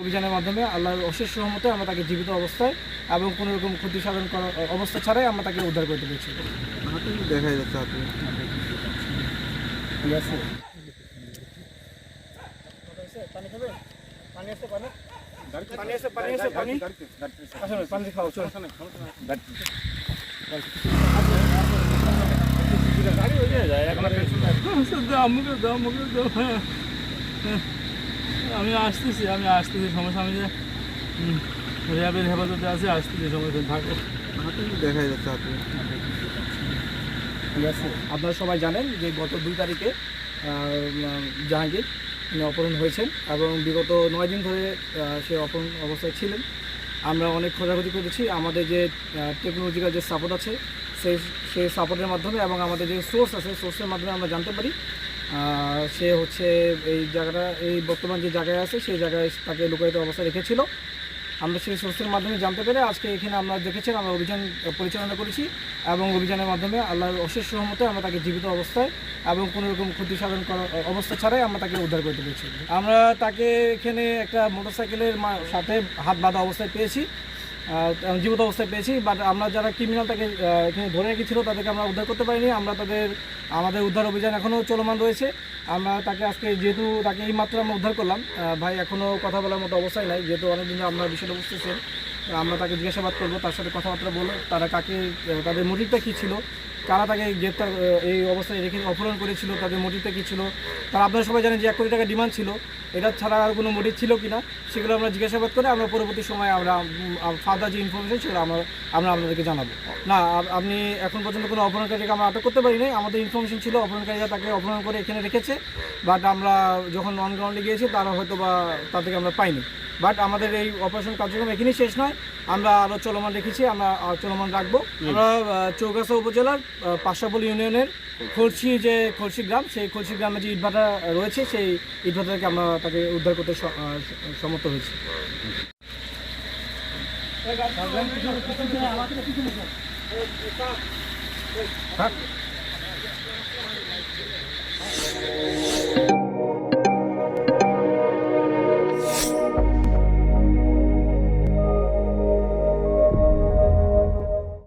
অভিযানের মাধ্যমে আল্লাহর অশেষ রহমতে আমরা তাকে জীবিত অবস্থায় এবং কোনো রকম ক্ষতি সাধন করার অবস্থা ছাড়াই আমরা তাকে উদ্ধার করতে পেরেছি। হাতে দেখা যাচ্ছে হাতে। ঠিক আছে, পানি খাবে? পানি আছে, পানি পানি আছে, পানি আছে, পানি আসলে পানি খাও, চলো গাড়ি হয়ে যায় একবারে। মুখে দাও আমি আসতেছি সমস্যা। আমি যে র্যাবের হেফাজতে আছে, আসতেছি, সমস্যা থাকো। হাতে দেখা যাচ্ছে হাতে। ঠিক আছে, আপনারা সবাই জানেন যে গত 2 তারিখে জাহাঙ্গীর তিনি অপহরণ হয়েছেন এবং বিগত 9 দিন ধরে সে অপহরণ অবস্থায় ছিলেন। আমরা অনেক খোঁজাখুঁজি করেছি, আমাদের যে টেকনোলজিক্যাল যে সাপোর্ট আছে সেই সাপোর্টের মাধ্যমে এবং আমাদের যে সোর্স আছে সোর্সের মাধ্যমে আমরা জানতে পারি সে হচ্ছে এই জায়গাটা, এই বর্তমান যে জায়গায় আছে সেই জায়গায় তাকে লুকায়িত অবস্থায় রেখেছিল। আমরা সেই সোর্সের মাধ্যমে জানতে পেরে আজকে এখানে আমরা দেখেছেন আমরা অভিযান পরিচালনা করেছি এবং অভিযানের মাধ্যমে আল্লাহর অশেষ রহমতে আমরা তাকে জীবিত অবস্থায় এবং কোনো রকম ক্ষতি সাধন করার অবস্থা ছাড়াই আমরা তাকে উদ্ধার করতে পেরেছি। আমরা তাকে এখানে একটা মোটরসাইকেলের সাথে হাত বাঁধা অবস্থায় পেয়েছি, জীবিত অবস্থায় পেয়েছি। বাট আমরা যারা ক্রিমিনাল তাকে এখানে ধরে রেখেছিল তাদেরকে আমরা উদ্ধার করতে পারিনি। আমাদের উদ্ধার অভিযান এখনও চলমান রয়েছে। আমরা তাকে আজকে যেহেতু তাকে এইমাত্র আমরা উদ্ধার করলাম, ভাই এখনও কথা বলার মতো অবস্থায় নাই, যেহেতু অনেকদিন আমরা বিষয়টা বুঝতেছেন। আমরা তাকে জিজ্ঞাসাবাদ করবো, তার সাথে কথাবার্তা বলবো, তারা কাকে, তাদের মোটিভটা কী ছিল, কারা তাকে গ্রেপ্তার এই অবস্থায় রেখে অপহরণ করেছিল, তাদের মোটিভটা কী ছিল। তারা আপনারা সবাই জানেন যে 1 কোটি টাকা ডিমান্ড ছিল, এটা ছাড়া আর কোনো মোটিভ ছিল কি না সেগুলো আমরা জিজ্ঞাসাবাদ করে আমরা পরবর্তী সময়ে আমরা ফার্দার যে ইনফরমেশন সেগুলো আমরা আপনাদেরকে জানাবো। না, আপনি এখন পর্যন্ত কোনো অপহরণকারীকে আমরা আটক করতে পারি নাই। আমাদের ইনফরমেশন ছিল অপহরণকারীরা তাকে অপহরণ করে এখানে রেখেছে, বাট আমরা যখন অন গ্রাউন্ডে গিয়েছি তারা হয়তো বা তাদেরকে আমরা পাইনি। বাট আমাদের এই অপারেশন কার্যক্রম এখানেই শেষ নয়, আমরা আরও চলমান রেখেছি, আমরা চলমান রাখবো। আমরা চৌগাছা উপজেলার পাশাবল ইউনিয়নের খলসি গ্রাম, সেই খলসি গ্রামে যে ইটভাটা রয়েছে সেই ইটভাটাকে আমরা তাকে উদ্ধার করতে সমর্থ হয়েছি। থাক।